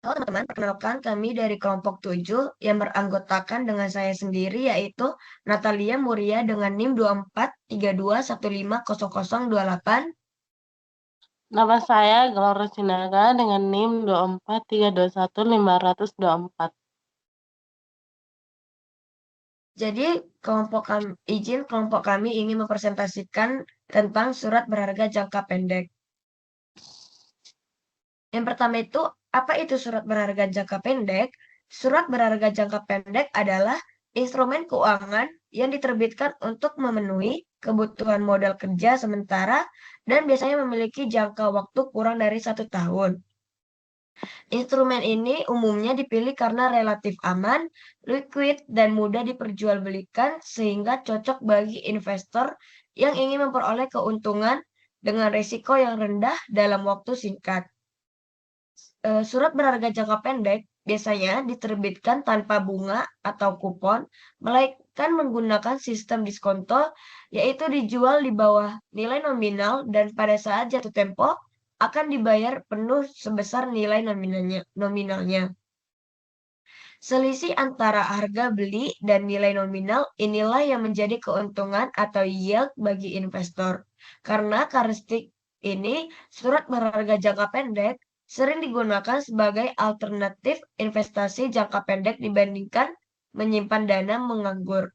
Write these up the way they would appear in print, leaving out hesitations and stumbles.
Halo teman-teman, perkenalkan kami dari kelompok 7 yang beranggotakan dengan saya sendiri yaitu Natalia Muria dengan NIM 2432150028. Nama saya Gloria Sinaga dengan NIM 243215024. Jadi kelompok kami ingin mempresentasikan tentang surat berharga jangka pendek. Yang pertama itu, apa itu surat berharga jangka pendek? Surat berharga jangka pendek adalah instrumen keuangan yang diterbitkan untuk memenuhi kebutuhan modal kerja sementara dan biasanya memiliki jangka waktu kurang dari 1 tahun. Instrumen ini umumnya dipilih karena relatif aman, liquid, dan mudah diperjualbelikan sehingga cocok bagi investor yang ingin memperoleh keuntungan dengan risiko yang rendah dalam waktu singkat. Surat berharga jangka pendek biasanya diterbitkan tanpa bunga atau kupon, melainkan menggunakan sistem diskonto, yaitu dijual di bawah nilai nominal dan pada saat jatuh tempo akan dibayar penuh sebesar nilai nominalnya. Selisih antara harga beli dan nilai nominal inilah yang menjadi keuntungan atau yield bagi investor. Karena karakteristik ini, surat berharga jangka pendek sering digunakan sebagai alternatif investasi jangka pendek dibandingkan menyimpan dana menganggur.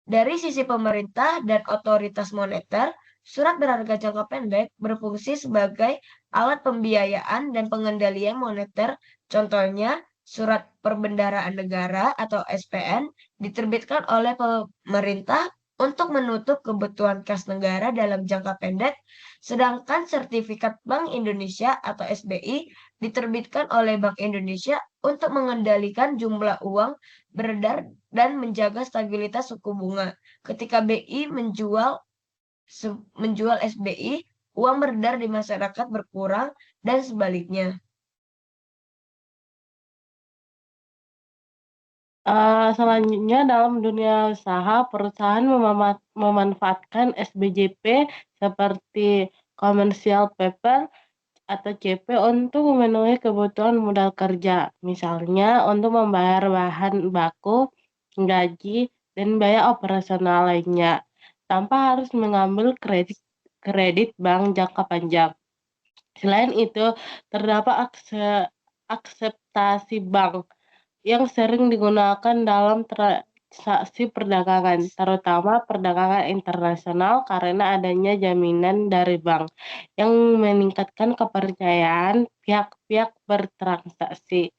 Dari sisi pemerintah dan otoritas moneter, surat berharga jangka pendek berfungsi sebagai alat pembiayaan dan pengendalian moneter. Contohnya, surat perbendaharaan negara atau SPN diterbitkan oleh pemerintah untuk menutup kebutuhan kas negara dalam jangka pendek, sedangkan sertifikat Bank Indonesia atau SBI diterbitkan oleh Bank Indonesia untuk mengendalikan jumlah uang beredar dan menjaga stabilitas suku bunga. Ketika BI menjual SBI, uang beredar di masyarakat berkurang dan sebaliknya. Selanjutnya dalam dunia usaha, perusahaan memanfaatkan SBJP seperti commercial paper atau CP untuk memenuhi kebutuhan modal kerja, misalnya untuk membayar bahan baku, gaji, dan biaya operasional lainnya, tanpa harus mengambil kredit bank jangka panjang. Selain itu, terdapat akseptasi bank yang sering digunakan dalam transaksi perdagangan, terutama perdagangan internasional karena adanya jaminan dari bank yang meningkatkan kepercayaan pihak-pihak bertransaksi.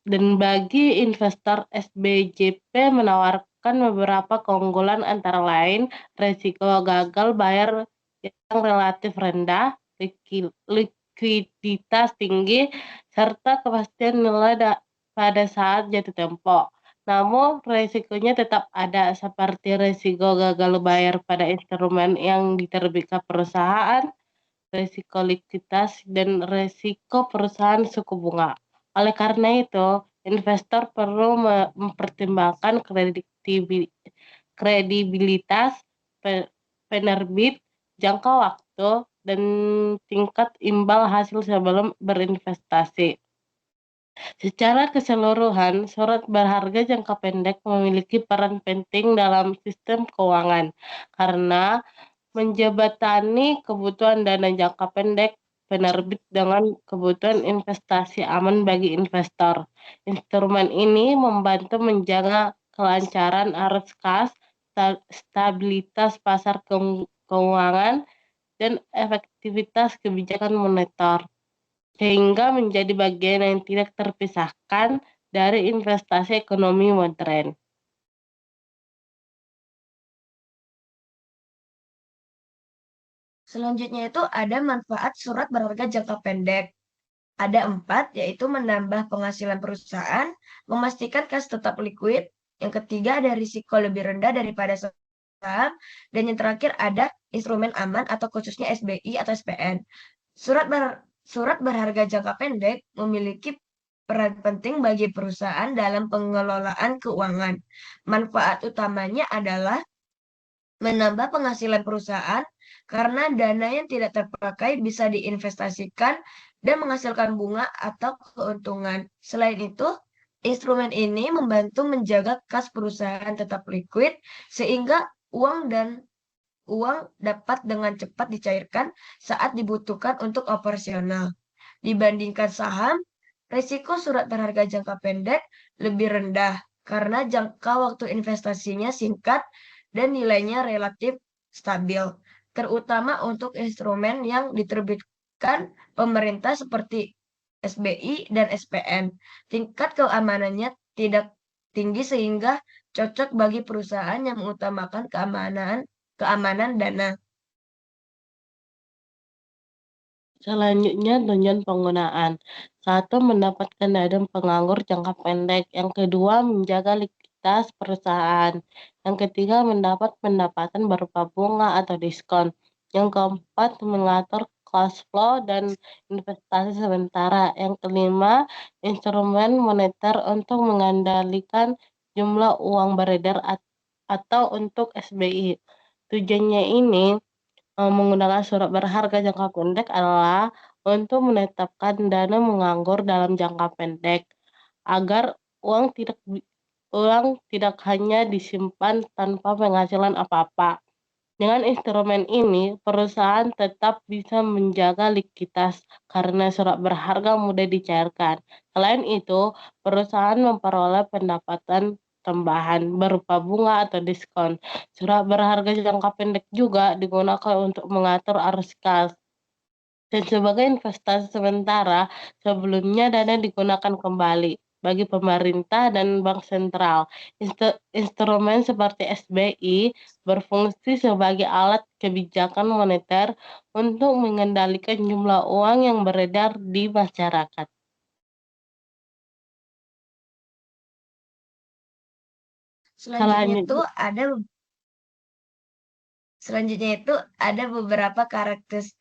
Dan bagi investor, SBJP menawarkan beberapa keunggulan antara lain resiko gagal bayar yang relatif rendah, likuiditas tinggi, serta kepastian nilai pada saat jatuh tempo. Namun, resikonya tetap ada, seperti resiko gagal bayar pada instrumen yang diterbitkan perusahaan, resiko likuiditas, dan resiko perusahaan suku bunga. Oleh karena itu, investor perlu mempertimbangkan kredibilitas penerbit, jangka waktu, dan tingkat imbal hasil sebelum berinvestasi. Secara keseluruhan, surat berharga jangka pendek memiliki peran penting dalam sistem keuangan karena menjembatani kebutuhan dana jangka pendek penerbit dengan kebutuhan investasi aman bagi investor. Instrumen ini membantu menjaga kelancaran arus kas, stabilitas pasar keuangan, dan efektivitas kebijakan moneter, sehingga menjadi bagian yang tidak terpisahkan dari investasi ekonomi modern. Selanjutnya itu ada manfaat surat berharga jangka pendek. Ada 4, yaitu menambah penghasilan perusahaan, memastikan kas tetap likuid, yang ketiga ada risiko lebih rendah daripada saham, dan yang terakhir ada instrumen aman atau khususnya SBI atau SPN. Surat berharga jangka pendek memiliki peran penting bagi perusahaan dalam pengelolaan keuangan. Manfaat utamanya adalah menambah penghasilan perusahaan karena dana yang tidak terpakai bisa diinvestasikan dan menghasilkan bunga atau keuntungan. Selain itu, instrumen ini membantu menjaga kas perusahaan tetap liquid sehingga uang dapat dengan cepat dicairkan saat dibutuhkan untuk operasional. Dibandingkan saham, risiko surat berharga jangka pendek lebih rendah karena jangka waktu investasinya singkat dan nilainya relatif stabil, terutama untuk instrumen yang diterbitkan pemerintah seperti SBI dan SPN. Tingkat keamanannya tidak tinggi sehingga cocok bagi perusahaan yang mengutamakan keamanan dana. Selanjutnya, tujuan penggunaan. Satu, mendapatkan dana penganggur jangka pendek. Yang kedua, menjaga likuiditas perusahaan. Yang ketiga, mendapat pendapatan berupa bunga atau diskon. Yang keempat, mengatur cash flow dan investasi sementara. Yang kelima, instrumen moneter untuk mengendalikan jumlah uang beredar atau untuk SBI. Tujuannya ini menggunakan surat berharga jangka pendek adalah untuk menetapkan dana menganggur dalam jangka pendek agar uang tidak hanya disimpan tanpa penghasilan apa-apa. Dengan instrumen ini, perusahaan tetap bisa menjaga likuiditas karena surat berharga mudah dicairkan. Selain itu, perusahaan memperoleh pendapatan tambahan berupa bunga atau diskon. Surat berharga jangka pendek juga digunakan untuk mengatur arus kas. Dan sebagai investasi sementara, sebelumnya dana digunakan kembali bagi pemerintah dan bank sentral. Instrumen seperti SBI berfungsi sebagai alat kebijakan moneter untuk mengendalikan jumlah uang yang beredar di masyarakat. Selanjutnya itu Selanjutnya, ada Selanjutnya itu ada beberapa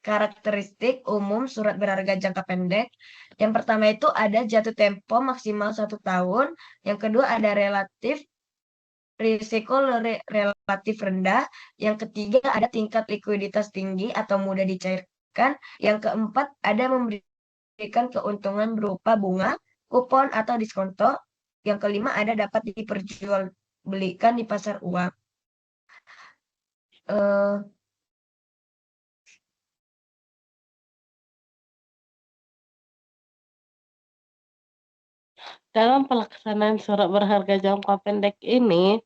karakteristik umum surat berharga jangka pendek. Yang pertama itu ada jatuh tempo maksimal 1 tahun. Yang kedua ada risiko relatif rendah. Yang ketiga ada tingkat likuiditas tinggi atau mudah dicairkan. Yang keempat ada memberikan keuntungan berupa bunga, kupon atau diskonto. Yang kelima ada dapat diperjualbelikan di pasar uang. Eh, dalam pelaksanaan surat berharga jangka pendek ini,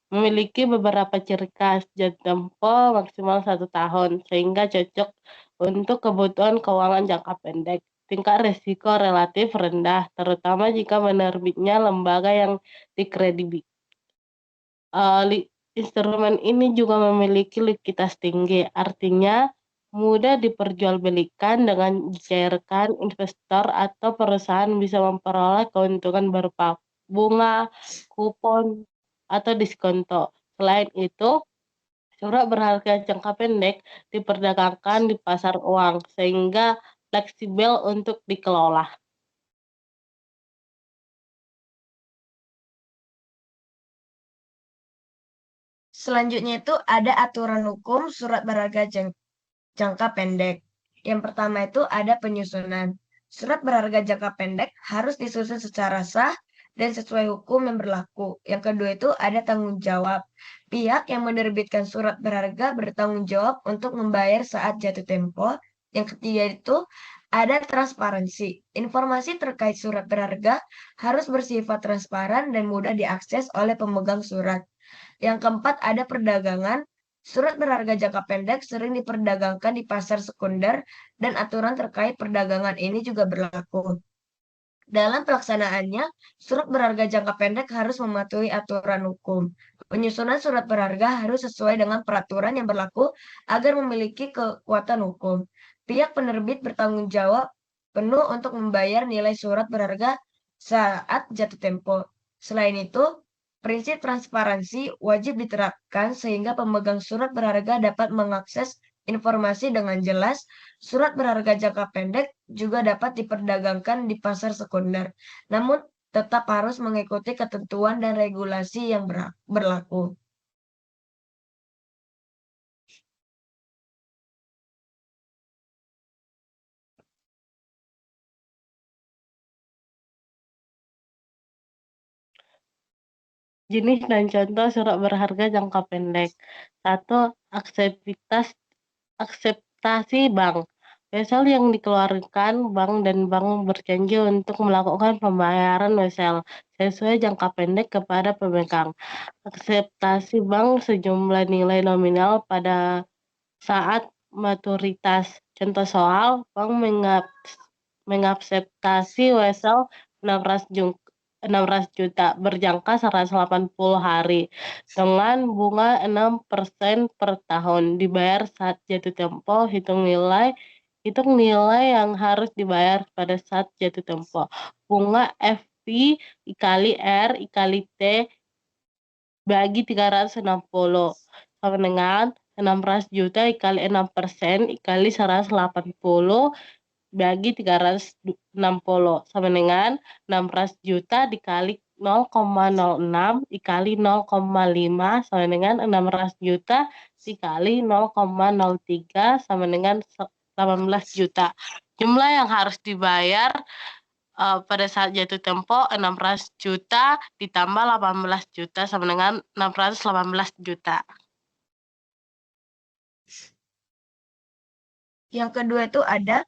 memiliki beberapa ciri khas. Jatuh tempo maksimal 1 tahun, sehingga cocok untuk kebutuhan keuangan jangka pendek. Tingkat risiko relatif rendah, terutama jika menerbitnya lembaga yang dikredit. Instrumen ini juga memiliki likuiditas tinggi, artinya mudah diperjualbelikan dengan dicairkan. Investor atau perusahaan bisa memperoleh keuntungan berupa bunga, kupon, atau diskonto. Selain itu, surat berharga jangka pendek diperdagangkan di pasar uang sehingga fleksibel untuk dikelola. Selanjutnya itu ada aturan hukum surat berharga jangka pendek. Yang pertama itu ada penyusunan. Surat berharga jangka pendek harus disusun secara sah dan sesuai hukum yang berlaku. Yang kedua itu ada tanggung jawab. Pihak yang menerbitkan surat berharga bertanggung jawab untuk membayar saat jatuh tempo. Yang ketiga itu ada transparansi. Informasi terkait surat berharga harus bersifat transparan dan mudah diakses oleh pemegang surat. Yang keempat ada perdagangan. Surat berharga jangka pendek sering diperdagangkan di pasar sekunder dan aturan terkait perdagangan ini juga berlaku. Dalam pelaksanaannya, surat berharga jangka pendek harus mematuhi aturan hukum. Penyusunan surat berharga harus sesuai dengan peraturan yang berlaku agar memiliki kekuatan hukum. Pihak penerbit bertanggung jawab penuh untuk membayar nilai surat berharga saat jatuh tempo. Selain itu, prinsip transparansi wajib diterapkan sehingga pemegang surat berharga dapat mengakses informasi dengan jelas. Surat berharga jangka pendek juga dapat diperdagangkan di pasar sekunder. Namun, tetap harus mengikuti ketentuan dan regulasi yang berlaku. Jenis dan contoh surat berharga jangka pendek. 1. Akseptasi bank. Wesel yang dikeluarkan bank dan bank berjanji untuk melakukan pembayaran wesel sesuai jangka pendek kepada pemegang. Akseptasi bank sejumlah nilai nominal pada saat maturitas. Contoh soal, bank mengakseptasi wesel 600 juta berjangka 180 hari dengan bunga 6% per tahun dibayar saat jatuh tempo. Hitung nilai yang harus dibayar pada saat jatuh tempo. Bunga FP dikali R dikali T bagi 360 sama dengan 600 juta dikali 6% dikali 180 bagi 360 sama dengan 600 juta dikali 0,06 dikali 0,5 sama dengan 600 juta dikali 0,03 sama dengan 18 juta. Jumlah yang harus dibayar pada saat jatuh tempo 600 juta ditambah 18 juta sama dengan 618 juta. Yang kedua itu ada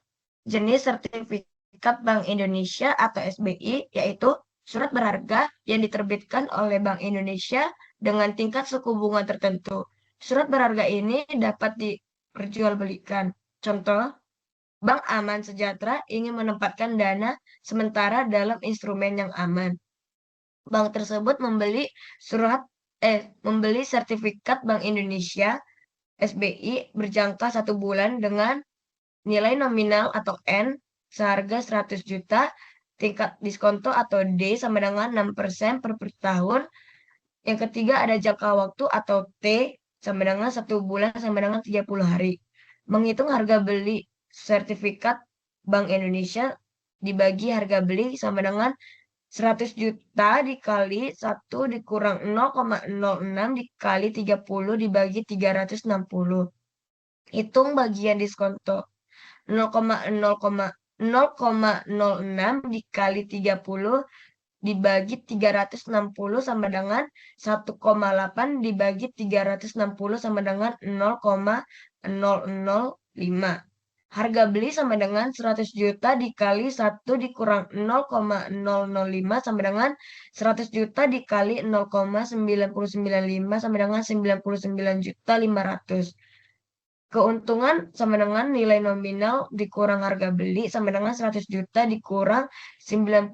jenis sertifikat Bank Indonesia atau SBI, yaitu surat berharga yang diterbitkan oleh Bank Indonesia dengan tingkat suku bunga tertentu. Surat berharga ini dapat diperjualbelikan. Contoh, Bank Aman Sejahtera ingin menempatkan dana sementara dalam instrumen yang aman. Bank tersebut membeli sertifikat Bank Indonesia SBI berjangka 1 bulan dengan nilai nominal atau N seharga 100 juta, tingkat diskonto atau D sama dengan 6% per tahun. Yang ketiga ada jangka waktu atau T sama dengan 1 bulan sama dengan 30 hari. Menghitung harga beli sertifikat Bank Indonesia dibagi harga beli sama dengan 100 juta dikali 1 dikurang 0,06 dikali 30 dibagi 360. Hitung bagian diskonto. 0,06 dikali 30 dibagi 360 sama dengan 1,8 dibagi 360 sama dengan 0,005. Harga beli sama dengan 100 juta dikali 1 dikurang 0,005 sama dengan 100 juta dikali 0,995 sama dengan 99 juta 500. Keuntungan sama dengan nilai nominal dikurang harga beli sama dengan 100 juta dikurang 99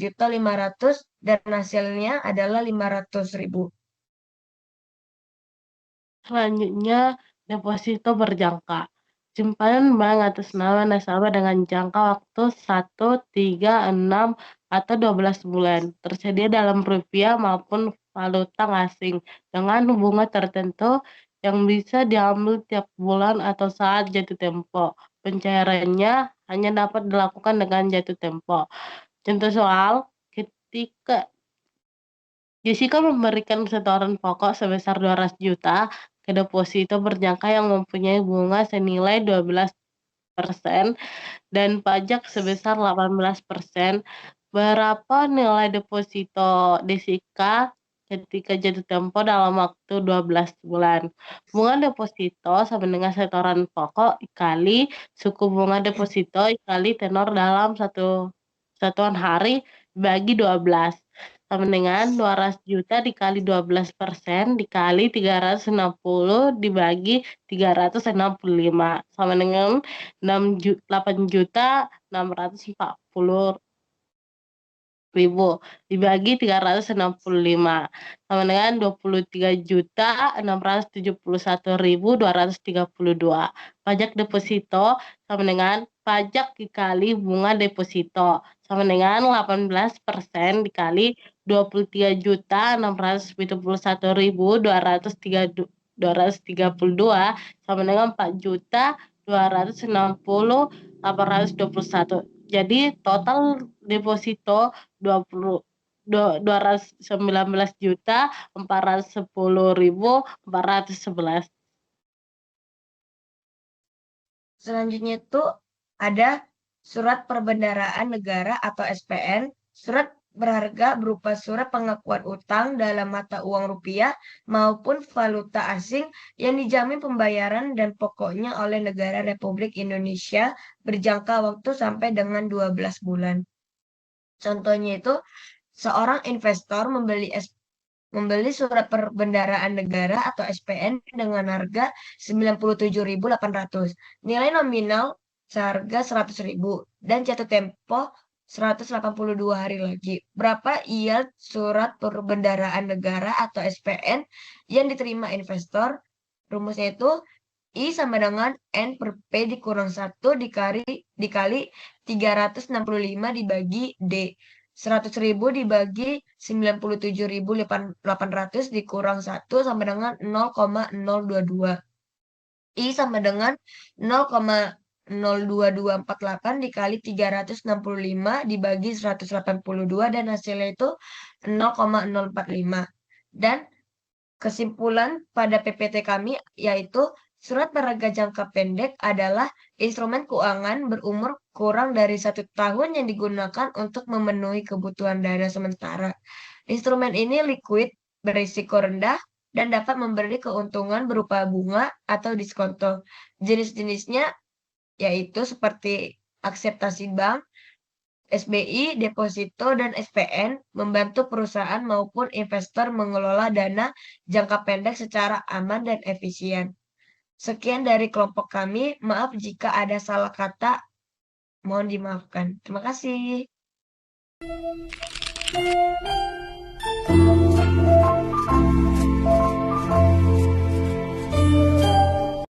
juta 500 dan hasilnya adalah 500.000. Selanjutnya, deposito berjangka. Simpanan bank atas nama nasabah dengan jangka waktu 1, 3, 6, atau 12 bulan. Tersedia dalam rupiah maupun valuta asing dengan bunga tertentu yang bisa diambil tiap bulan atau saat jatuh tempo. Pencairannya hanya dapat dilakukan dengan jatuh tempo. Contoh soal, ketika Jessica memberikan setoran pokok sebesar 200 juta ke deposito berjangka yang mempunyai bunga senilai 12% dan pajak sebesar 18%. Berapa nilai deposito Jessica ketika jatuh tempo dalam waktu 12 bulan? Bunga deposito sama dengan setoran pokok dikali suku bunga deposito dikali tenor dalam satuan hari bagi 12 sama dengan 200 juta dikali 12% dikali 360 dibagi 365 sama dengan 8 juta 640 ribu dibagi 365 sama dengan 23.671.232. Pajak deposito sama dengan pajak dikali bunga deposito sama dengan 18% dikali 23.671.232 sama dengan 4.260.821. Jadi total deposito 219.410.411. Selanjutnya itu ada surat perbendaharaan negara atau SPN. Surat berharga berupa surat pengakuan utang dalam mata uang rupiah maupun valuta asing yang dijamin pembayaran dan pokoknya oleh negara Republik Indonesia berjangka waktu sampai dengan 12 bulan. Contohnya itu, seorang investor membeli surat perbendaharaan negara atau SPN dengan harga 97.800, nilai nominal seharga 100.000 dan jatuh tempo 182 hari lagi. Berapa yield surat perbendaharaan negara atau SPN yang diterima investor? Rumusnya itu I sama dengan N per P dikurang 1 dikali 365 dibagi D. 100.000 dibagi 97.800 dikurang 1 sama dengan 0,022. I sama dengan 0,02248 dikali 365 dibagi 182 dan hasilnya itu 0,045. Dan kesimpulan pada PPT kami yaitu surat berharga jangka pendek adalah instrumen keuangan berumur kurang dari 1 tahun yang digunakan untuk memenuhi kebutuhan dana sementara. Instrumen ini liquid, berisiko rendah, dan dapat memberi keuntungan berupa bunga atau diskonto. Jenis-jenisnya yaitu seperti akseptasi bank, SBI, deposito, dan SPN membantu perusahaan maupun investor mengelola dana jangka pendek secara aman dan efisien. Sekian dari kelompok kami. Maaf jika ada salah kata, mohon dimaafkan. Terima kasih.